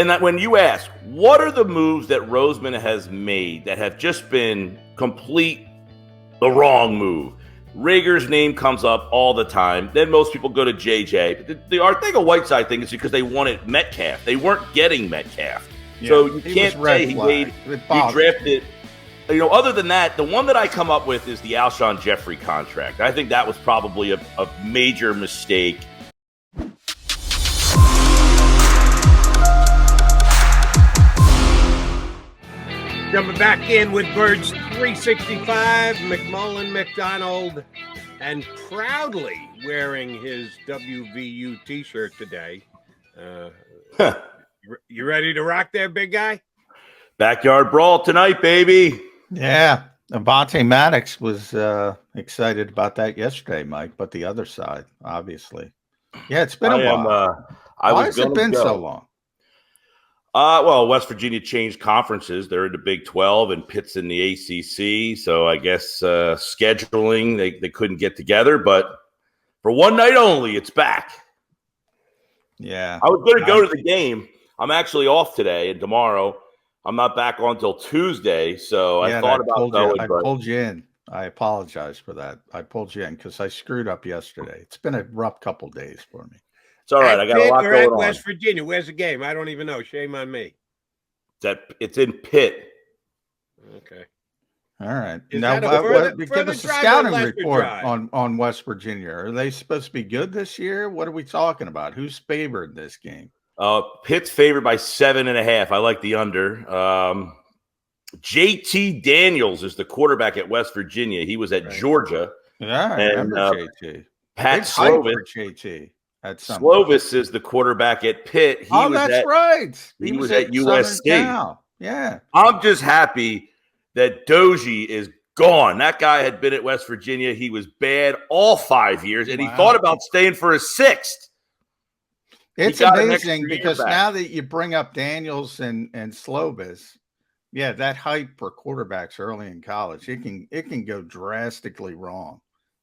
And that when you ask, what are the moves that Roseman has made that have just been the wrong move? Reagor's name comes up all the time. Then most people go to JJ. But the Arcega-Whiteside thing is because they wanted Metcalf. They weren't getting Metcalf. Yeah, so you can't say he drafted. Other than that, the one that I come up with is the Alshon Jeffrey contract. I think that was probably a major mistake. Jumping back in with Birds 365, McMullen McDonald, and proudly wearing his WVU t-shirt today. You ready to rock there, big guy? Backyard brawl tonight, baby. Yeah. Avonte Maddox was excited about that yesterday, Mike, but the other side, obviously. Yeah, it's been a while. Why has it been so long? Well, West Virginia changed conferences. They're in the Big 12 and Pitt's in the ACC. So I guess scheduling, they couldn't get together. But for one night only, it's back. Yeah. I was going to go to the game. I'm actually off today and tomorrow. I'm not back on until Tuesday. So I thought about going. I pulled you in. I apologize for that. I pulled you in because I screwed up yesterday. It's been a rough couple days for me. It's all right. I got a lot going on. West Virginia. Where's the game? I don't even know. Shame on me. It's in Pitt. Okay. All right. Give us a scouting report on West Virginia. Are they supposed to be good this year? What are we talking about? Who's favored this game? Pitt's favored by 7.5. I like the under. JT Daniels is the quarterback at West Virginia. He was at Georgia. Yeah, I remember JT. Pat Slovis. JT. Slovis is the quarterback at Pitt. That's right. He was at USC. Yeah. I'm just happy that Doji is gone. That guy had been at West Virginia. He was bad all 5 years, and he thought about staying for his sixth. It's amazing because now that you bring up Daniels and Slovis, that hype for quarterbacks early in college, it can go drastically wrong.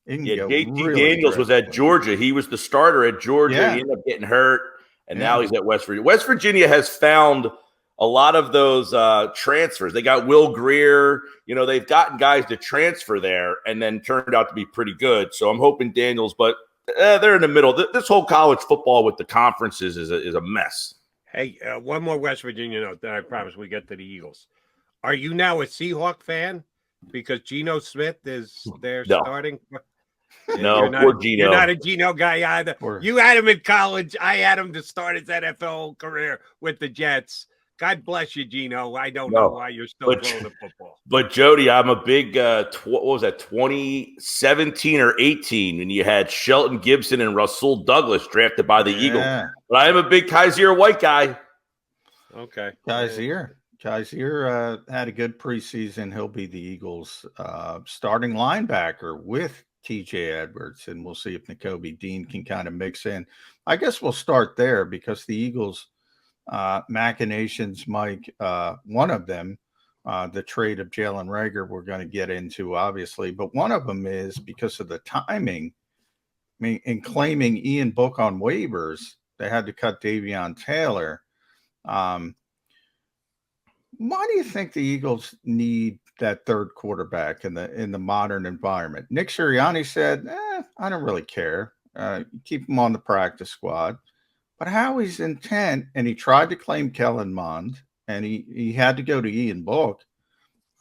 JT Daniels was at Georgia. He was the starter at Georgia. He ended up getting hurt, and now he's at West Virginia. West Virginia has found a lot of those transfers. They got Will Greer. They've gotten guys to transfer there and then turned out to be pretty good. So I'm hoping Daniels, but they're in the middle. This whole college football with the conferences is a mess. Hey, one more West Virginia note, then I promise we get to the Eagles. Are you now a Seahawk fan because Geno Smith is there starting? No, poor Geno. You're not a Geno guy either. You had him in college. I had him to start his NFL career with the Jets. God bless you, Geno. I don't know why you're still throwing the football. But, Jody, I'm a big 2017 or 18 when you had Shelton Gibson and Rasul Douglas drafted by the Eagles. But I am a big Kaiser White guy. Okay. Kaiser had a good preseason. He'll be the Eagles' starting linebacker with TJ Edwards, and we'll see if Nakobe Dean can kind of mix in. I guess we'll start there because the Eagles' machinations, Mike, one of them, the trade of Jalen Reagor, we're going to get into, obviously, but one of them is because of the timing. I mean, in claiming Ian Book on waivers, they had to cut Davion Taylor. Why do you think the Eagles need that third quarterback in the modern environment? Nick Sirianni said, I don't really care. Keep him on the practice squad. But Howie's intent, and he tried to claim Kellen Mond, and he had to go to Ian Book.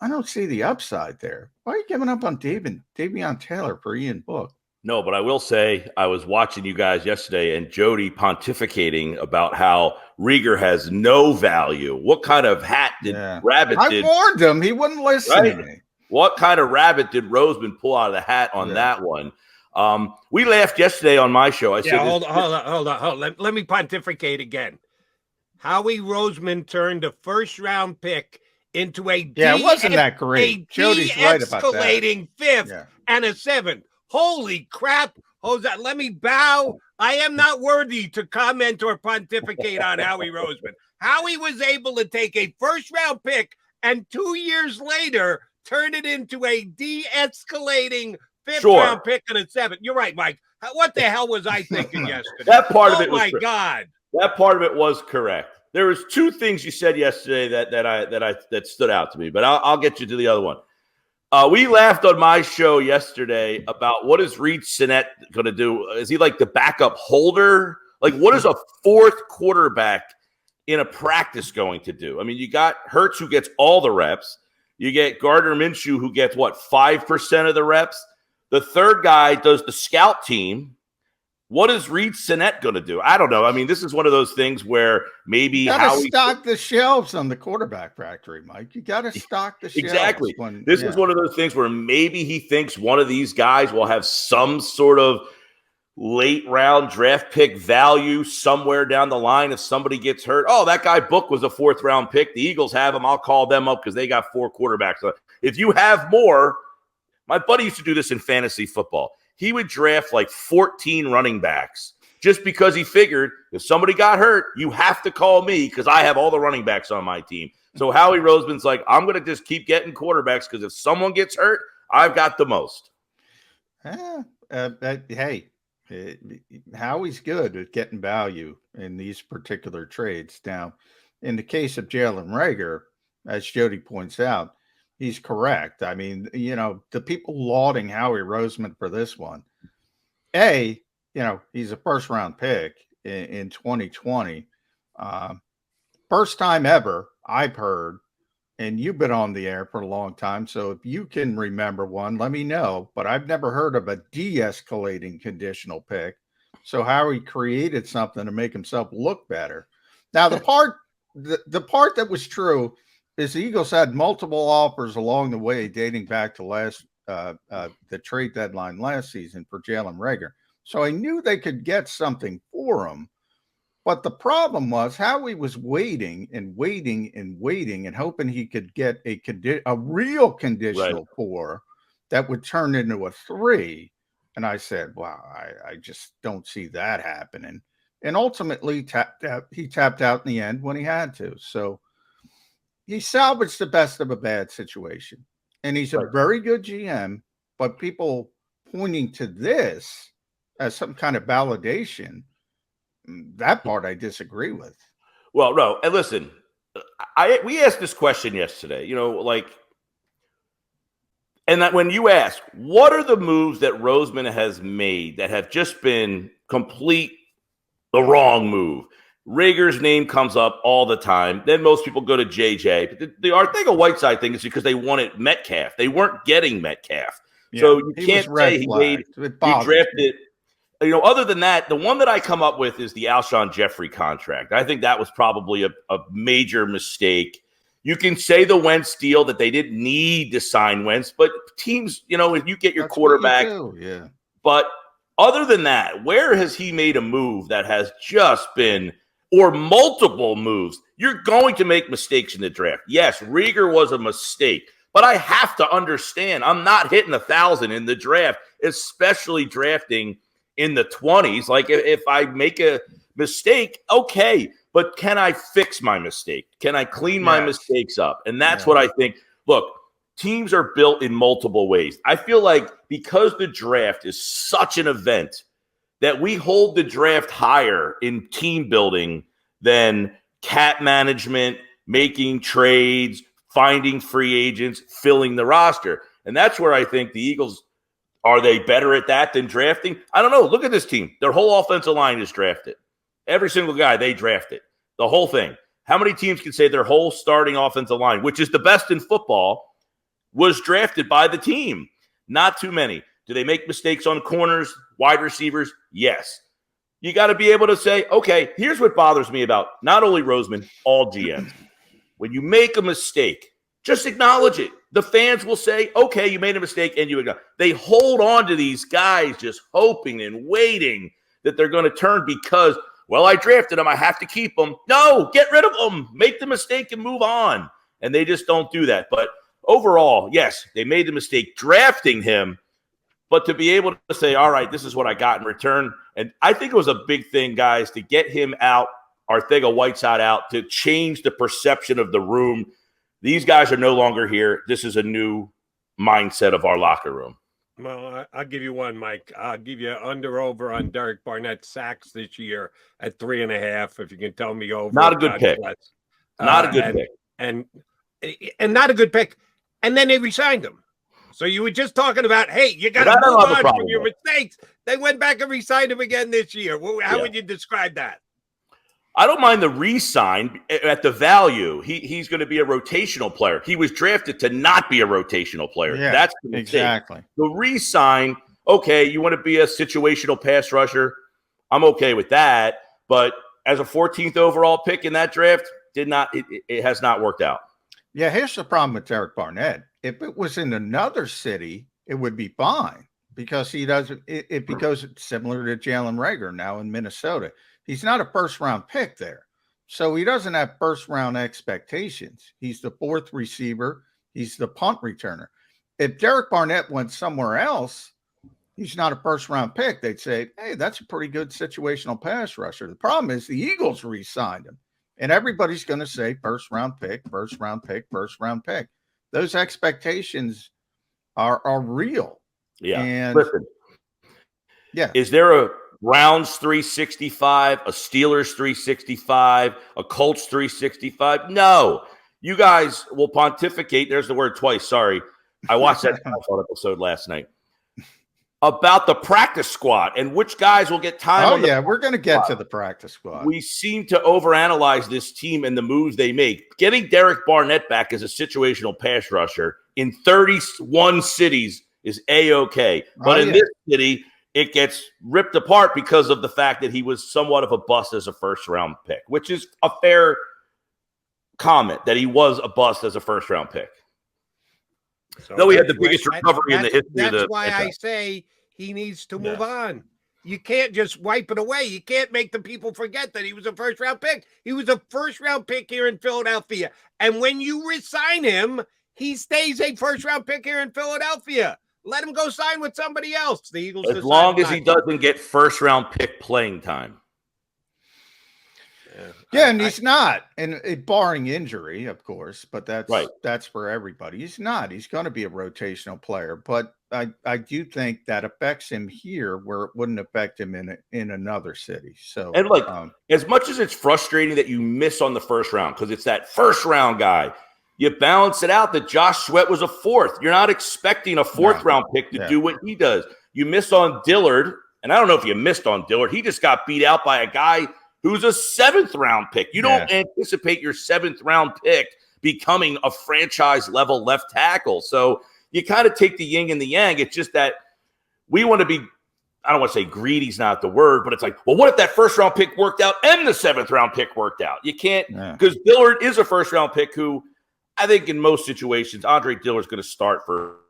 I don't see the upside there. Why are you giving up on Davion Taylor for Ian Book? No, but I will say I was watching you guys yesterday and Jody pontificating about how Reagor has no value. What kind of hat did Rabbit I warned him. He wouldn't listen to me. What kind of rabbit did Roseman pull out of the hat on that one? We laughed yesterday on my show. I said, hold on. Let me pontificate again. Howie Roseman turned a first-round pick into a it wasn't that great. Jody's right about that. Escalating fifth and a seventh. Holy crap, Jose, let me bow. I am not worthy to comment or pontificate on Howie Roseman. Howie was able to take a first-round pick and 2 years later turn it into a de-escalating fifth-round pick and a seventh. You're right, Mike. What the hell was I thinking yesterday? That part of it was God. That part of it was correct. There was two things you said yesterday that stood out to me, but I'll get you to the other one. We laughed on my show yesterday about what is Reed Sinnett going to do? Is he like the backup holder? Like, what is a fourth quarterback in a practice going to do? I mean, you got Hurts who gets all the reps. You get Gardner Minshew who gets, 5% of the reps? The third guy does the scout team. What is Reed Sinnett going to do? I don't know. I mean, this is one of those things where maybe you got to stock the shelves on the quarterback factory, Mike. You got to stock the shelves. Exactly. This is one of those things where maybe he thinks one of these guys will have some sort of late round draft pick value somewhere down the line if somebody gets hurt. Oh, that guy Book was a fourth round pick. The Eagles have him. I'll call them up because they got 4 quarterbacks. If you have more, my buddy used to do this in fantasy football. He would draft like 14 running backs just because he figured if somebody got hurt, you have to call me because I have all the running backs on my team. So Howie Roseman's like, I'm going to just keep getting quarterbacks because if someone gets hurt, I've got the most. Hey, Howie's good at getting value in these particular trades. Now, in the case of Jalen Reagor, as Jody points out, he's correct. I mean, the people lauding Howie Roseman for this one, he's a first-round pick in 2020. First time ever I've heard, and you've been on the air for a long time, so if you can remember one, let me know. But I've never heard of a de-escalating conditional pick. So Howie created something to make himself look better. Now, the part that was true is the Eagles had multiple offers along the way dating back to the trade deadline last season for Jalen Reagor. So I knew they could get something for him. But the problem was Howie was waiting and hoping he could get a real conditional 4 that would turn into a 3. And I said, wow, I just don't see that happening. And ultimately he tapped out in the end when he had to. So he salvaged the best of a bad situation. And he's a very good GM, but people pointing to this as some kind of validation, that part I disagree with. Well, no, and listen, we asked this question yesterday, and that when you ask, what are the moves that Roseman has made that have just been the wrong move? Reagor's name comes up all the time. Then most people go to JJ. But the Arcega-Whiteside thing is because they wanted Metcalf. They weren't getting Metcalf. Yeah, so you can't say he drafted. Other than that, the one that I come up with is the Alshon Jeffrey contract. I think that was probably a major mistake. You can say the Wentz deal that they didn't need to sign Wentz, but teams, if you get your quarterback. Yeah. But other than that, where has he made a move that has just been – or multiple moves? You're going to make mistakes in the draft. Yes, Reagor was a mistake, but I have to understand I'm not hitting 1,000 in the draft, especially drafting in the 20s. Like if I make a mistake, okay, but can I fix my mistake? Can I clean my mistakes up? And that's what I think. Look, teams are built in multiple ways. I feel like because the draft is such an event that we hold the draft higher in team building than cap management, making trades, finding free agents, filling the roster. And that's where I think the Eagles, are they better at that than drafting? I don't know. Look at this team. Their whole offensive line is drafted. Every single guy they drafted. The whole thing. How many teams can say their whole starting offensive line, which is the best in football, was drafted by the team? Not too many. Do they make mistakes on corners, wide receivers? Yes. You got to be able to say, okay, here's what bothers me about not only Roseman, all GMs. When you make a mistake, just acknowledge it. The fans will say, okay, you made a mistake, and you acknowledge. They hold on to these guys just hoping and waiting that they're going to turn because, well, I drafted them, I have to keep them. No, get rid of them. Make the mistake and move on. And they just don't do that. But overall, yes, they made the mistake drafting him. But to be able to say, all right, this is what I got in return. And I think it was a big thing, guys, to get him out, Arcega-Whiteside out, to change the perception of the room. These guys are no longer here. This is a new mindset of our locker room. Well, I'll give you one, Mike. I'll give you over on Derek Barnett sacks this year at 3.5. If you can tell me over, Not a good God pick. bless. Not a good pick. And not a good pick. And then they resigned him. So you were just talking about, hey, you got to move on from your mistakes. They went back and resigned him again this year. How would you describe that? I don't mind the re-sign at the value. He's going to be a rotational player. He was drafted to not be a rotational player. Yeah, that's the mistake. Exactly. The re-sign, okay, you want to be a situational pass rusher. I'm okay with that. But as a 14th overall pick in that draft, it has not worked out. Yeah, here's the problem with Derek Barnett. If it was in another city, it would be fine because he doesn't. Because it's similar to Jalen Reagor now in Minnesota. He's not a first-round pick there, so he doesn't have first-round expectations. He's the fourth receiver. He's the punt returner. If Derek Barnett went somewhere else, he's not a first-round pick. They'd say, hey, that's a pretty good situational pass rusher. The problem is the Eagles re-signed him, and everybody's going to say first-round pick, first-round pick, first-round pick. Those expectations are real. Yeah. And listen, is there a Browns 365, a Steelers 365, a Colts 365? No. You guys will pontificate. There's the word twice. Sorry. I watched that episode last night about the practice squad and which guys will get time. Oh, yeah. We're going to get to the practice squad. We seem to overanalyze this team and the moves they make. Getting Derek Barnett back as a situational pass rusher in 31 cities is A-okay. But in this city, it gets ripped apart because of the fact that he was somewhat of a bust as a first-round pick, which is a fair comment that he was a bust as a first-round pick. So though he had the biggest recovery in the history of the That's why I say he needs to move on. You can't just wipe it away. You can't make the people forget that he was a first-round pick. He was a first-round pick here in Philadelphia. And when you resign him, he stays a first-round pick here in Philadelphia. Let him go sign with somebody else. The Eagles, as long as he doesn't get first-round pick playing time. Yeah, and he's not, and barring injury, of course. But that's for everybody. He's not. He's going to be a rotational player, but I do think that affects him here where it wouldn't affect him in another city. So, and as much as it's frustrating that you miss on the first round because it's that first-round guy. You balance it out that Josh Sweat was a fourth. You're not expecting a fourth-round pick to do what he does. You miss on Dillard, and I don't know if you missed on Dillard. He just got beat out by a guy who's a seventh-round pick. You don't anticipate your seventh-round pick becoming a franchise-level left tackle. So you kind of take the yin and the yang. It's just that we want to be – I don't want to say greedy's not the word, but it's like, well, what if that first-round pick worked out and the seventh-round pick worked out? You can't because Dillard is a first-round pick who – I think in most situations, Andre Dillard's going to start for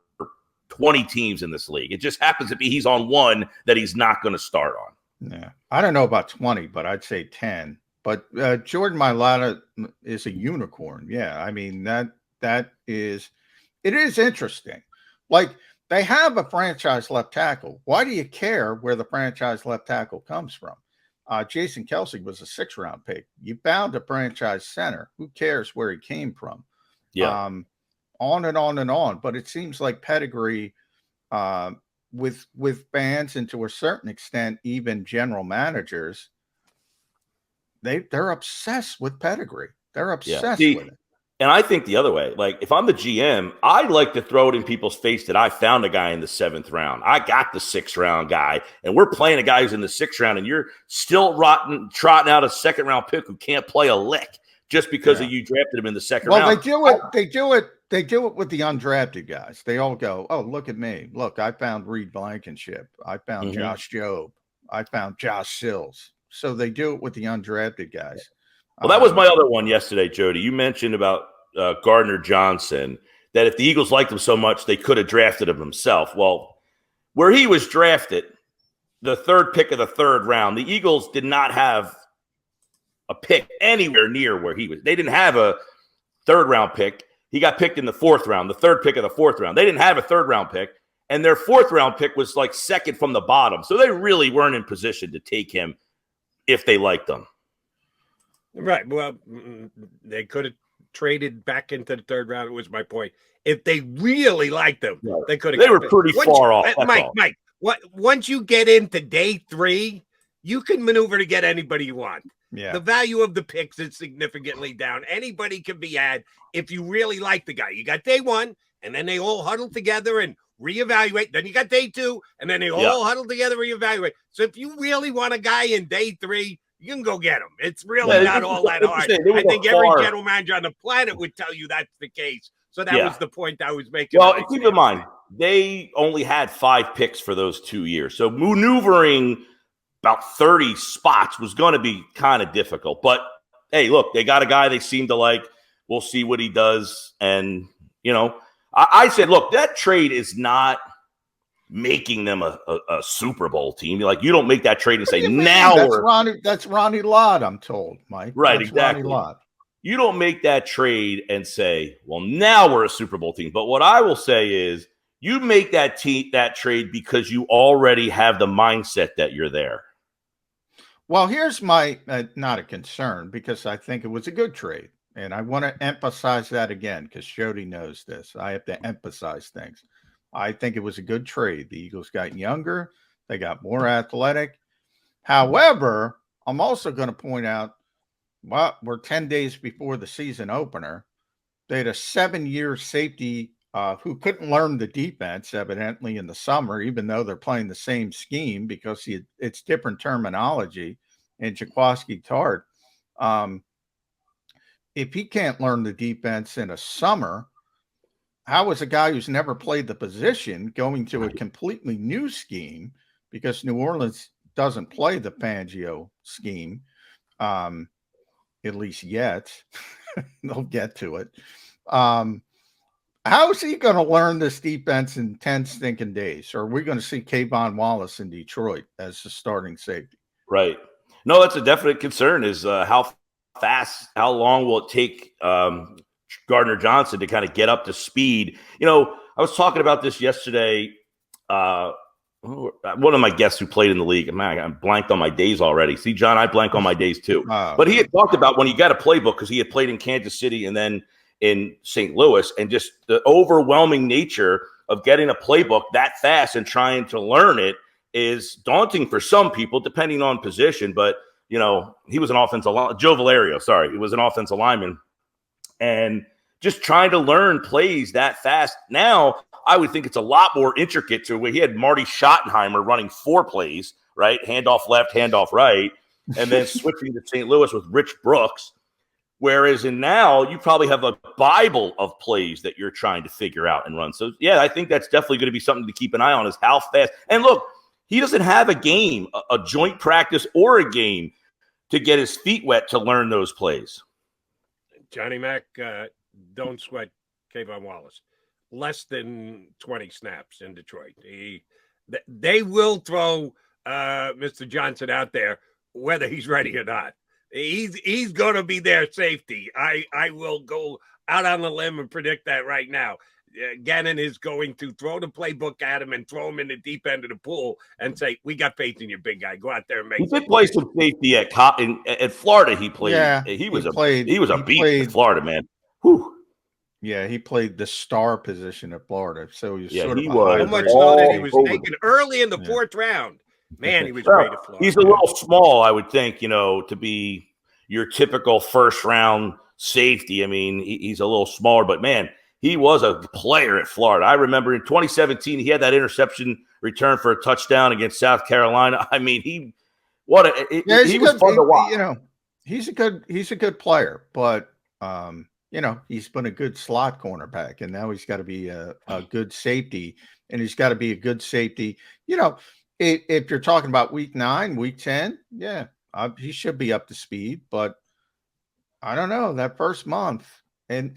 20 teams in this league. It just happens to be he's on one that he's not going to start on. Yeah. I don't know about 20, but I'd say 10. But Jordan Mailata is a unicorn. Yeah. I mean, it is interesting. Like, they have a franchise left tackle. Why do you care where the franchise left tackle comes from? Jason Kelce was a 6th-round pick. You found a franchise center. Who cares where he came from? Yeah. On and on and on. But it seems like pedigree with fans and to a certain extent, even general managers, they're obsessed with pedigree. They're obsessed with it. And I think the other way, like if I'm the GM, I'd like to throw it in people's face that I found a guy in the 7th round. I got the 6th-round guy, and we're playing a guy who's in the 6th round, and you're still trotting out a 2nd-round pick who can't play a lick. Just because of you drafted him in the 2nd round. Well, they do it with the undrafted guys. They all go, oh, look at me. Look, I found Reed Blankenship. I found Josh Jobe. I found Josh Sills. So they do it with the undrafted guys. Well, that was my other one yesterday, Jody. You mentioned about Gardner-Johnson, that if the Eagles liked him so much, they could have drafted him themselves. Well, where he was drafted, the 3rd pick of the 3rd round, the Eagles did not have a pick anywhere near where he was. They didn't have a 3rd-round pick. He got picked in the 4th round, the 3rd pick of the 4th round. They didn't have a 3rd-round pick, and their 4th-round pick was like 2nd from the bottom. So they really weren't in position to take him if they liked him. Right. Well, they could have traded back into the third round. It was my point. If they really liked them, Right. they could have. They were pretty far off. Mike, once you get into day 3, you can maneuver to get anybody you want. Yeah. The value of the picks is significantly down. Anybody can be had if you really like the guy. You got day 1, and then they all huddle together and reevaluate. Then you got day 2, and then they all huddle together, reevaluate. So if you really want a guy in day 3, you can go get him. It's really not all that hard. I think every general manager on the planet would tell you that's the case. So that was the point I was making. Well, keep in mind, they only had 5 picks for those 2 years. So maneuvering about 30 spots was going to be kind of difficult. But, hey, look, they got a guy they seem to like. We'll see what he does. And, I said, look, that trade is not making them a Super Bowl team. Like, you don't make that trade and say, now that's Ronnie Lott, I'm told, Mike. Right, that's exactly. Ronnie Lott. You don't make that trade and say, well, now we're a Super Bowl team. But what I will say is you make that trade because you already have the mindset that you're there. Well, here's my not a concern, because I think it was a good trade. And I want to emphasize that again, because Jody knows this. I have to emphasize things. I think it was a good trade. The Eagles got younger. They got more athletic. However, I'm also going to point out, well, we're 10 days before the season opener. They had a 7-year safety who couldn't learn the defense, evidently, in the summer, even though they're playing the same scheme, because it's different terminology, and Jaquaski Tart. If he can't learn the defense in a summer, how is a guy who's never played the position going to a completely new scheme? Because New Orleans doesn't play the Fangio scheme, at least yet. They'll get to it. How is he going to learn this defense in 10 stinking days? Or are we going to see Kayvon Wallace in Detroit as the starting safety? Right. No, that's a definite concern, is how long will it take Gardner-Johnson to kind of get up to speed? I was talking about this yesterday. One of my guests who played in the league, man, I blanked on my days already. See, John, I blank on my days too. But he had talked about when you got a playbook, because he had played in Kansas City and then in St. Louis, and just the overwhelming nature of getting a playbook that fast and trying to learn it is daunting for some people, depending on position. But, he was an offensive lineman. Joe Valerio, sorry. He was an offensive lineman. And just trying to learn plays that fast. Now, I would think it's a lot more intricate to where he had Marty Schottenheimer running 4 plays, right? Handoff left, handoff right, and then switching to St. Louis with Rich Brooks. Whereas now you probably have a Bible of plays that you're trying to figure out and run. So, yeah, I think that's definitely going to be something to keep an eye on, is how fast. And look, he doesn't have a game, a joint practice or a game to get his feet wet to learn those plays. Johnny Mac, don't sweat Kayvon Wallace. Less than 20 snaps in Detroit. They will throw Mr. Johnson out there, whether he's ready or not. He's going to be their safety. I will go out on the limb and predict that right now. Gannon is going to throw the playbook at him and throw him in the deep end of the pool and say, "We got faith in your big guy. Go out there and make." He did play some safety at Florida. He played. Yeah, he was a beast in Florida, man. Whew. Yeah, he played the star position at Florida, so he was so much so that he was taken early in the 4th round. Man, he was great at Florida. He's a little small, I would think, to be your typical first-round safety. I mean, he's a little smaller, but man, he was a player at Florida. I remember in 2017, he had that interception return for a touchdown against South Carolina. I mean, he was fun to watch. He's a good player, but he's been a good slot cornerback, and now he's got to be a good safety, and he's got to be a good safety. If you're talking about week 9, week 10, he should be up to speed, but I don't know that first month. And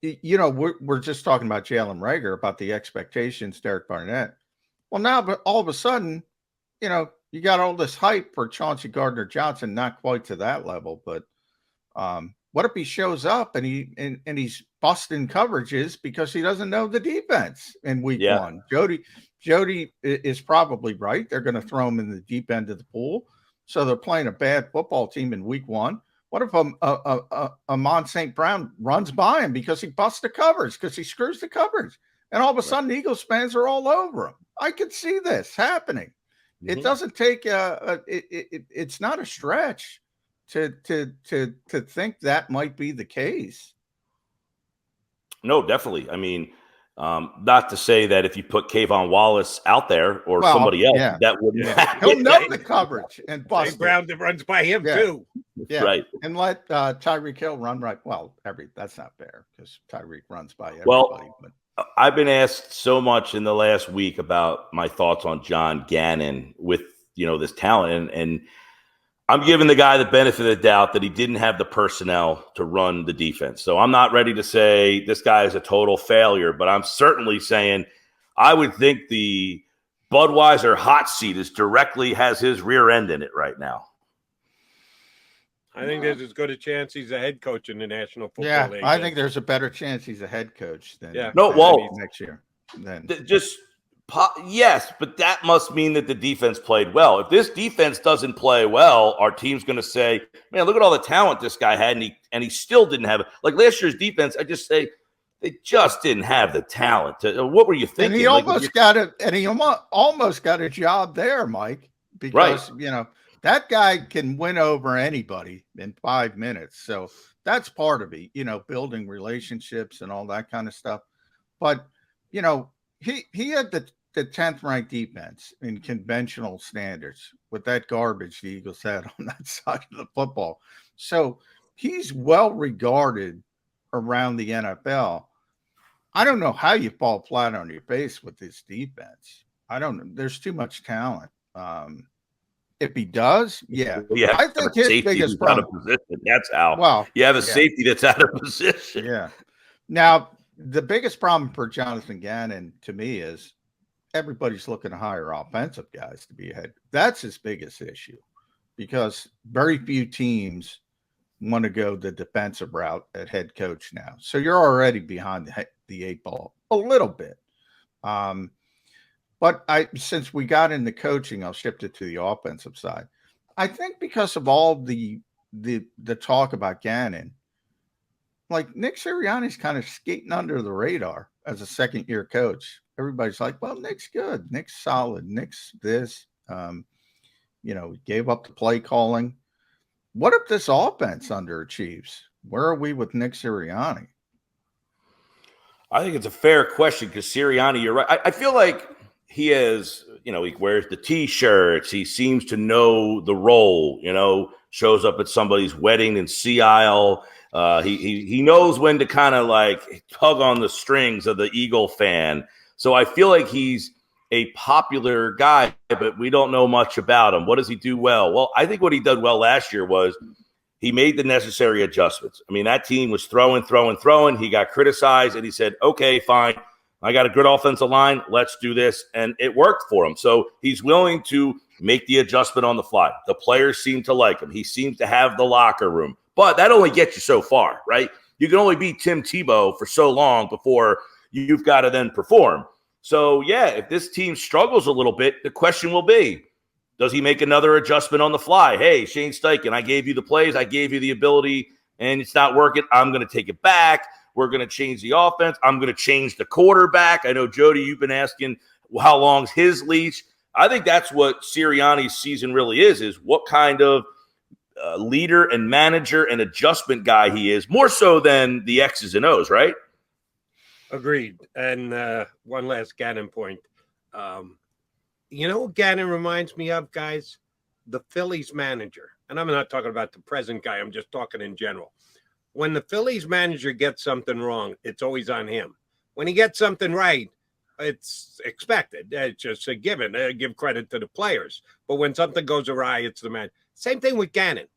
we're just talking about Jalen Reagor, about the expectations, Derek Barnett. Well, now, but all of a sudden, you got all this hype for Chauncey Gardner-Johnson, not quite to that level, but what if he shows up and he's busting coverages because he doesn't know the defense in week 1? Jody is probably right. They're going to throw him in the deep end of the pool. So they're playing a bad football team in week 1. What if Amon St. Brown runs by him because he busts the covers, because he screws the covers, and all of a sudden the Eagles fans are all over him? I could see this happening. Mm-hmm. It doesn't take it's not a stretch to think that might be the case. No, definitely. I mean, not to say that if you put Kayvon Wallace out there or somebody else, that wouldn't happen. He'll know the coverage and bust St. Brown runs by him too. Yeah, right. And let Tyreek Hill run right. Well, that's not fair because Tyreek runs by everybody. But I've been asked so much in the last week about my thoughts on John Gannon with this talent, and I'm giving the guy the benefit of the doubt that he didn't have the personnel to run the defense. So I'm not ready to say this guy is a total failure, but I'm certainly saying I would think the Budweiser hot seat has his rear end in it right now. I think there's as good a chance he's a head coach in the National Football League. I think there's a better chance he's a head coach than next year. Yes, but that must mean that the defense played well. If this defense doesn't play well, our team's going to say, man, look at all the talent this guy had, and he still didn't have it. Like last year's defense, I just say they just didn't have the talent. What were you thinking? And he almost got a job there, Mike, because, that guy can win over anybody in 5 minutes. So that's part of it, building relationships and all that kind of stuff. But, he had the 10th ranked defense in conventional standards with that garbage the Eagles had on that side of the football. So he's well regarded around the NFL. I don't know how you fall flat on your face with this defense. I don't know. There's too much talent. If he does, I think his biggest problem. Out of position. That's how. Well, you have a safety that's out of position. Yeah. Now, the biggest problem for Jonathan Gannon to me is everybody's looking to hire offensive guys to be ahead. That's his biggest issue because very few teams want to go the defensive route at head coach now. So you're already behind the 8 ball a little bit. But since we got into coaching, I'll shift it to the offensive side. I think because of all the talk about Gannon, like Nick Sirianni's kind of skating under the radar as a second-year coach. Everybody's like, well, Nick's good. Nick's solid. Nick's this. Gave up the play calling. What if this offense underachieves? Where are we with Nick Sirianni? I think it's a fair question because Sirianni, you're right. I feel like he has, he wears the T-shirts. He seems to know the role, shows up at somebody's wedding in Sea Isle. He knows when to kind of like tug on the strings of the Eagle fan. So I feel like he's a popular guy, but we don't know much about him. What does he do well? Well, I think what he did well last year was he made the necessary adjustments. I mean, that team was throwing. He got criticized, and he said, okay, fine. I got a good offensive line. Let's do this. And it worked for him. So he's willing to make the adjustment on the fly. The players seem to like him. He seems to have the locker room. But that only gets you so far, right? You can only be Tim Tebow for so long before you've got to then perform. So, if this team struggles a little bit, the question will be, does he make another adjustment on the fly? Hey, Shane Steichen, I gave you the plays. I gave you the ability, and it's not working. I'm going to take it back. We're going to change the offense. I'm going to change the quarterback. I know, Jody, you've been asking how long's his leash. I think that's what Sirianni's season really is what kind of leader and manager and adjustment guy he is, more so than the X's and O's, right? Agreed. And one last Gannon point. What Gannon reminds me of, guys? The Phillies manager. And I'm not talking about the present guy. I'm just talking in general. When the Phillies manager gets something wrong, it's always on him. When he gets something right, it's expected. It's just a given. Give credit to the players. But when something goes awry, it's the man. Same thing with Gannon.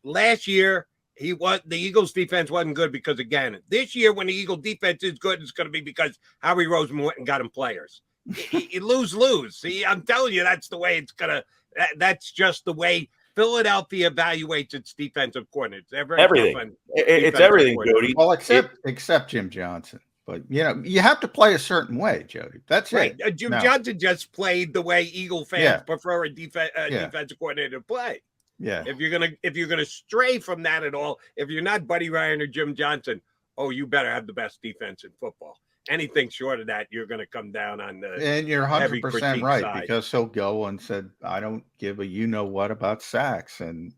Last year, the Eagles defense wasn't good because of Gannon. This year, when the Eagles defense is good, it's going to be because Howie Roseman went and got him players. You lose. See, I'm telling you, that's the way it's going to – that's just the way Philadelphia evaluates its defensive coordinators. Everything. It's everything, Jody. Well, except Jim Johnson. But, you have to play a certain way, Jody. That's right. it. Jim Johnson just played the way Eagle fans prefer a defensive coordinator to play. Yeah. If you're gonna stray from that at all, if you're not Buddy Ryan or Jim Johnson, oh, you better have the best defense in football. Anything short of that, you're going to come down on the And you're 100% right, side. because he'll go and said, I don't give a what about sacks, and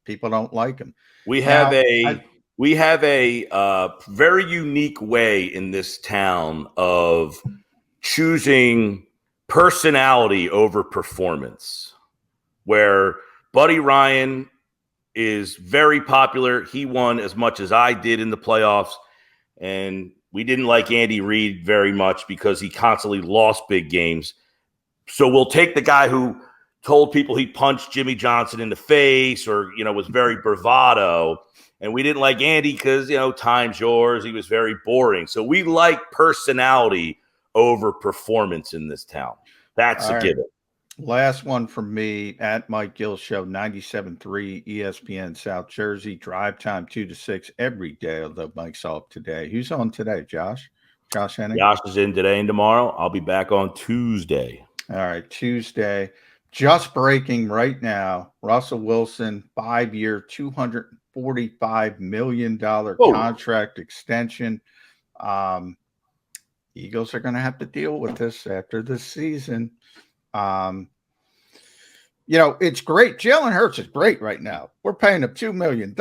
people don't like him. We have a very unique way in this town of choosing personality over performance, where Buddy Ryan is very popular. He won as much as I did in the playoffs, and we didn't like Andy Reid very much because he constantly lost big games. So we'll take the guy who told people he punched Jimmy Johnson in the face, or, was very bravado. And we didn't like Andy because, time's yours. He was very boring. So we like personality over performance in this town. That's a given. Last one from me, at Mike Gill Show, 97.3 ESPN South Jersey. Drive time 2 to 6 every day, although Mike's off today. Who's on today, Josh? Josh Henning? Josh is in today and tomorrow. I'll be back on Tuesday. All right, Tuesday. Just breaking right now, Russell Wilson, 5-year, $245 million contract extension. Eagles are going to have to deal with this after this season. It's great. Jalen Hurts is great right now. We're paying him $2 million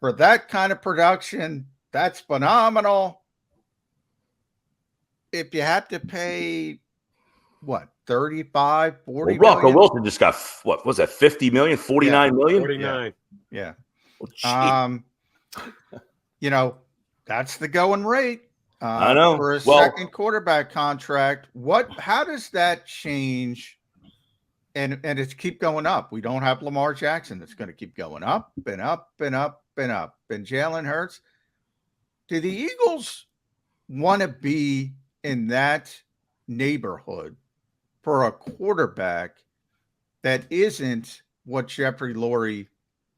for that kind of production. That's phenomenal. If you have to pay, 35, 40 Russell million? Wilson just got, what was that, 50 million, 49 million? 49. Yeah. Oh, That's the going rate. I know. For a second quarterback contract. How does that change? And it's keep going up. We don't have Lamar Jackson. It's going to keep going up and up and up and up. And Jalen Hurts. Do the Eagles want to be in that neighborhood for a quarterback that isn't what Jeffrey Lurie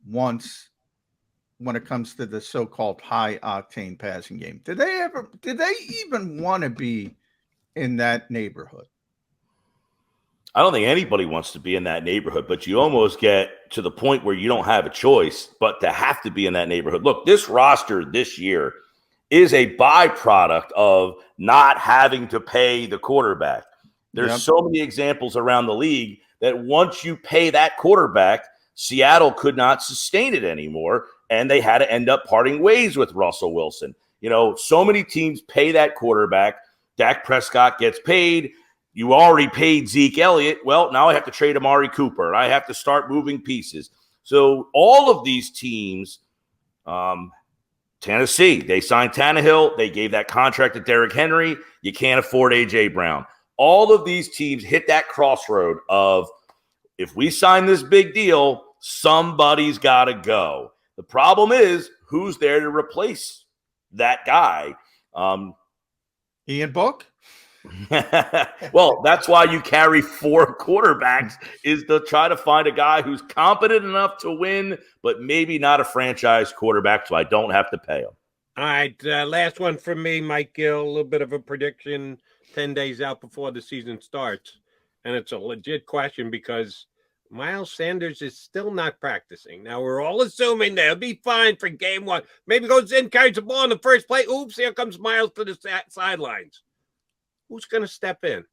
wants when it comes to the so-called high-octane passing game? Did they even want to be in that neighborhood? I don't think anybody wants to be in that neighborhood, but you almost get to the point where you don't have a choice but to have to be in that neighborhood. Look, this roster this year is a byproduct of not having to pay the quarterback. There's so many examples around the league that once you pay that quarterback, Seattle could not sustain it anymore, and they had to end up parting ways with Russell Wilson. So many teams pay that quarterback. Dak Prescott gets paid. You already paid Zeke Elliott. Well, now I have to trade Amari Cooper, and I have to start moving pieces. So all of these teams, Tennessee, they signed Tannehill. They gave that contract to Derrick Henry. You can't afford A.J. Brown. All of these teams hit that crossroad of, if we sign this big deal, somebody's got to go. The problem is, who's there to replace that guy? Ian Book? Well, that's why you carry 4 quarterbacks, is to try to find a guy who's competent enough to win, but maybe not a franchise quarterback, so I don't have to pay him. All right, last one from me, Mike Gill. A little bit of a prediction 10 days out before the season starts, and it's a legit question because Miles Sanders is still not practicing. Now, we're all assuming they'll be fine for game 1. Maybe goes in, carries the ball in the first play. Oops, here comes Miles to the sidelines. Who's going to step in?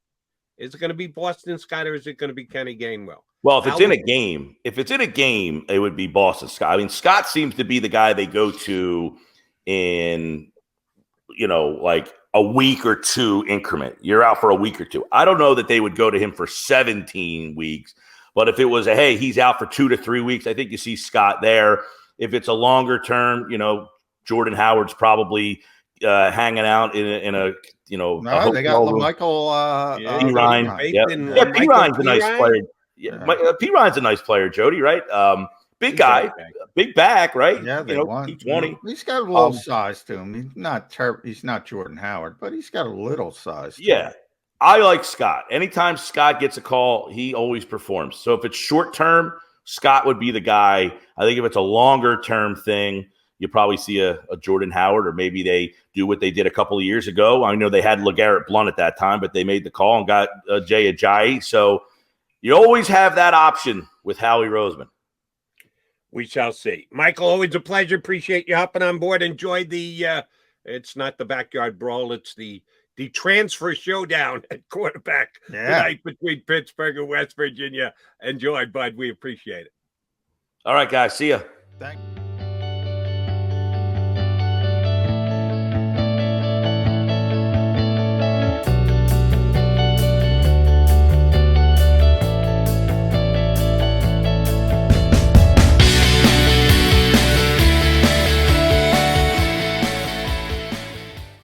Is it going to be Boston Scott, or is it going to be Kenny Gainwell? Well, if it's in a game, it would be Boston Scott. I mean, Scott seems to be the guy they go to in, like a week or 2 increment. You're out for a week or 2. I don't know that they would go to him for 17 weeks, but if it was hey, he's out for 2 to 3 weeks, I think you see Scott there. If it's a longer term, Jordan Howard's probably hanging out in a no, they got Michael P. Ryan. P. Ryan's a nice player. Yeah, P. Ryan's a nice player, Jody, right? Big guy, big back, right? Yeah, they want 20. He's got a little size to him. He's not Jordan Howard, but he's got a little size. Yeah, I like Scott. Anytime Scott gets a call, he always performs. So if it's short term, Scott would be the guy. I think if it's a longer term thing, you probably see a Jordan Howard, or maybe they do what they did a couple of years ago. I know they had LeGarrette Blount at that time, but they made the call and got Jay Ajayi. So you always have that option with Howie Roseman. We shall see. Michael, always a pleasure. Appreciate you hopping on board. Enjoy the it's not the backyard brawl, it's the transfer showdown at quarterback tonight between Pittsburgh and West Virginia. Enjoy, bud. We appreciate it. All right, guys. See ya. Thank you.